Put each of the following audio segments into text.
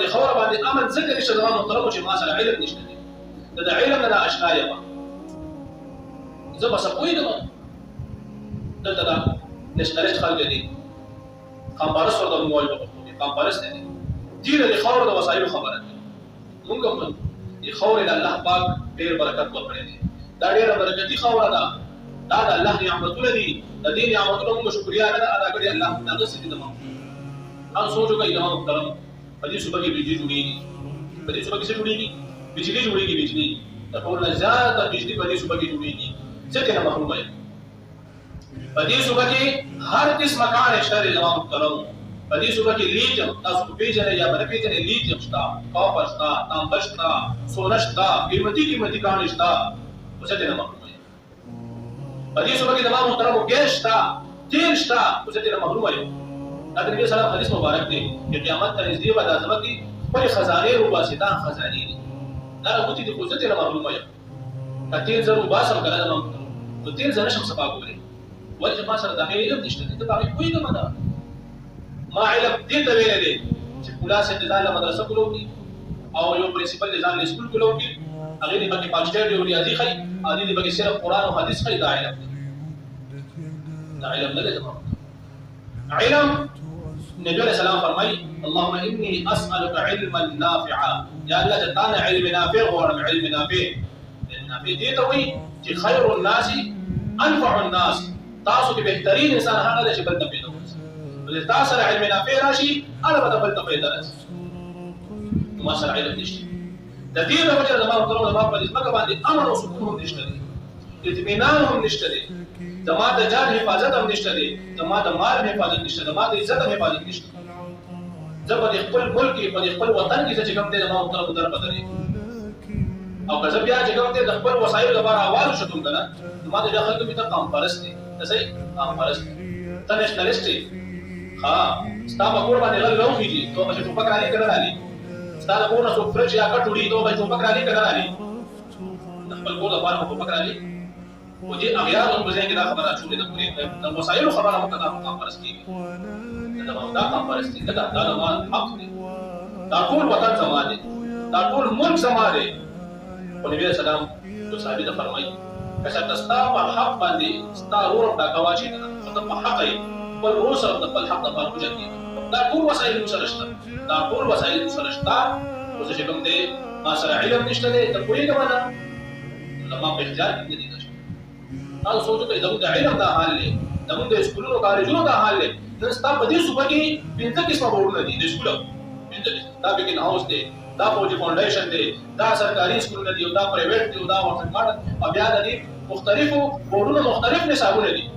دې خبره باندې امن ځکه نشته زما محترمو چې ما سره علم نشته دی د علم نه اشنا یم زه بس پوهېږم دلته دا نشنلسټ خلک دي قامپارس ورته موایي په پښتو کې قامپارس نه دي دې د خاورو د وسایلو خبره ده موږ هم دې خاورې د الله پاک ډېر برکت ورکړی دی دا ډېره برکتي خاوره ده دا د الله نعمتونه دي د دې نعمتونو موږ شکریا نه ادا کړې الله دغه څه دي تمام ان سوچو کوي جناب محترم په دې صبح کې بجلی جوړیږي په دې صبح کې څه جوړیږي بجلی جوړیږي بجلی د ټول نه زیاته بجلی په دې صبح کې جوړیږي ځکه نه محروم یم په دې صبح کې هر قسم کار شته جناب محترم په دې صبح کې لیتیم تاسو په پیژنې یا بل پیژنې لیتیم شته کاپر شته تانبه شته سونا شته قیمتي کان شته ځکه نه محروم یم په دې صبح کې جناب محترم ګیس شته تیل شته ځکه نه محروم یم دا د نبی صلی الله علیه حدیث مبارک دی چې قیامت ته نږدې به د عظمت خپل خزانه روباسي دا خزانه دي دا راغوتي د قوت له معلومه یم کتیر زرو باسم کړه نو نو تیر زنه شم صفا کوله ولې ما سره د علم نشته ته باندې کوی نه مده ما علم دې ته ویل دي چې خلاص انتظار له مدرسه کولو او یو پرنسپل نظام له سکول کولو کې هغه دې باندې پاکستان دی ریاضي خي ادي دې باندې صرف قران او حديث خي دا علم دا علم نه ده علم النبي عليه السلام فرمای اللهم اني اسالك علما نافعا یا الله تعالی علم نافع او علم نافع دې ته وایي چې خير الناس انفع الناس تاسو کې بهترین انسان هغه دی چې بل ته پیدا وکړي ولې تاسو سره علم نافع راشي اړه به بل ته پیدا راشي ما سره علم نشته د دې په وجه زموږ ترونه ما په دې ځکه باندې امن او سکون هم نشته دي اطمینان هم نشته دي زما د جان حفاظت هم نشته دي زما د مال حفاظت نشته زما د عزت حفاظت نشته زما د خپل ملک په خپل وطن کې چې کوم دې زموږ ترونه در بدلې او که زه بیا چې کوم دې د خپل وسایلو لپاره आवाज شتم کنه زما د خلکو په قام پرست دي صحیح قام پرست ته نشنلست ها ستا په کور باندې غل راوږي ته په ټوپک راځي کړه راځي ستا د کور نو فرج یا کټوړي ته په ټوپک راځي کړه راځي خپل کور لپاره په ټوپک راځي او دې اغیار هم بځای کې دا خبره شولې د پوری د وسایلو خبره مو کړه قام پرست دي دا قام پرست دي دا حق دي دا ټول وطن زما دي دا ټول ملک زما دي نبی اسلام تو صحابي ته فرمایي کله تاسو په حق باندې ستاسو ورو دا کواچی ته په حق یې پر روسه د خپل حق د پاره وځي دا ټول وسایل مسلشت دا ټول وسایل مسلشت او چې کوم دې ما سره علم نشته دې ته کوی نه ولا لما په اختیار کې دي تاسو سوچو ته زموږ د علم دا حال دی زموږ د سکولونو کالجونو دا حال دی نن ستاسو په دې صوبه کې پنځه قسمه بورډونه دي د سکولو پنځه دا بګین هاوس دی دا فوجي فاونډیشن دی دا سرکاري سکولونه دي او دا پرایویټ دي او دا ورته او بیا د مختلفو بورډونو مختلف نصابونه دي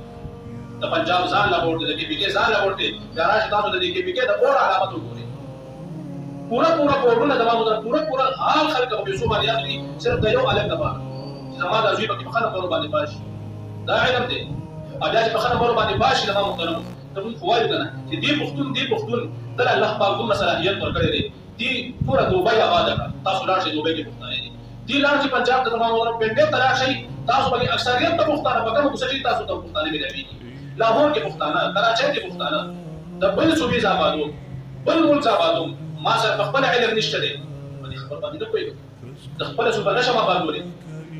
د پنجاب ځان لا بورډ دی پی کې ځان لا بورډ دی دا راځي تاسو د کې پی کې د بورډ علامت وګورئ پورا بورډونه دا پورا حال خلک په پیسو باندې اخلي صرف د یو علم لپاره زما د ازوی په خلک ور باندې باشي دا علم دی او بیا چې په خلک ور باندې باشي دا محترم ته مو خوایو کنه چې دې پښتون د الله پاک کوم صلاحیت ورکړي دی دی پورا دوبۍ آباد کړه تاسو لاړ شئ دوبۍ کې پښتانه دي دی لاړ شئ پنجاب ته تمام ور پنده تلاش شئ تاسو باندې اکثریت ته پښتانه پکې مو سچې تاسو ته پښتانه ملي لاهور کې پښتانه کراچۍ کې پښتانه د بل صوبې آبادو بل ملک آبادو ما سره خپل علم نشته دی باندې خبر باندې نه کوي د خپل صوبې نشم آبادولې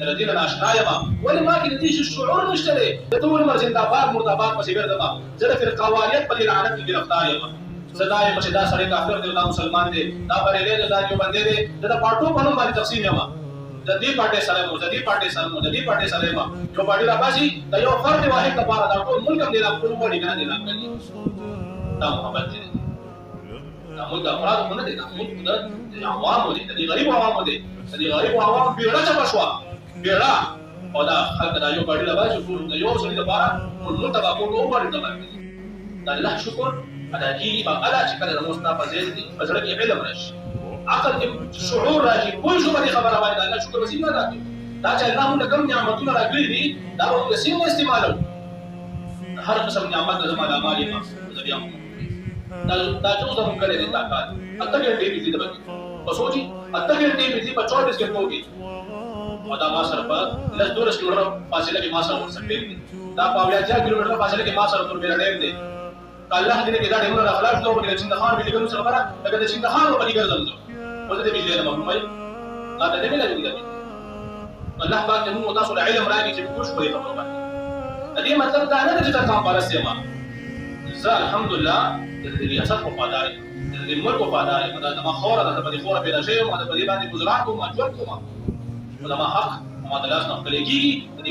الذين لا اشنا يما ولا ما کې دې شعور نشته دی د ټول مرزنداباد مرتبات په سیبر دما زه د فرقاوانیت په لعنت کې گرفتار یم زداي چې دا سړی کافر دی دا مسلمان دی دا پرېلې دا یو باندې دی دا پټو په نوم باندې تقسیم یما د دې پټه سره مو د دې پټه سره مو د دې پټه سره ما یو باندې راځي دا یو فرد واحد لپاره دا ټول ملک دی لا ټول باندې کنه دی لا کوي دا محبت دی دا موږ د افراد په نه دی دا موږ د عوامو دي د غریب عوامو دي د غریب عوامو بیره چا بشوا بیره او دا خلک دا یو باندې راځي ټول د یو څه لپاره ټول تبع کوو باندې تبع دا الله شکر ادا کی الا چې کله مصطفی زید دي فزړه کې علم راشي عقل کې شعور راشي کوئی شو باندې خبره باندې الله شکر وسیله راکړي دا چې الله موږ کوم نعمتونه راکړي دي دا موږ سیم استعمالو هر قسم نعمت زموږه مالي ما بیا دا چې اوس موږ کړی دي طاقت اته کې دې دې دبل په سوچي اته کې دې دې په 24 کې کوي او دا ما سره په لږ دور کیلومتر فاصله کې ما سره ورسېږي دا په 80 کیلومتر فاصله کې ما سره تر بیره ډېر دي الله دې کې دا ډېر نه اخلاق ته وګورئ چې د خان بلی کوم څه خبره لکه د چې د خان په لګر زمزم ولته دې بجلی نه محرومای دا دې نه لګي الله پاک دې موږ تاسو له علم راځي چې کوښښ کوي خبره باندې دې مطلب دا نه چې تاسو پارسته ما زه الحمدلله د ریاست وفادار د ملک وفادار دا د ما خوره د په خوره پیدا شوی ما د په دې باندې گزارات کوم اجر کوم دا ما حق ما د لاس نه خپلېږي د دې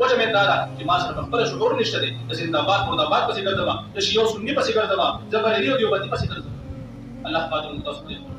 وجه مې دا ده چې ما سره خپل شعور نشته دی د زنده‌باد مرده‌باد پسې ګرځم د شیعو سني پسې ګرځم زه بریلي او دیوبندي پسې ګرځم الله پاک موږ تاسو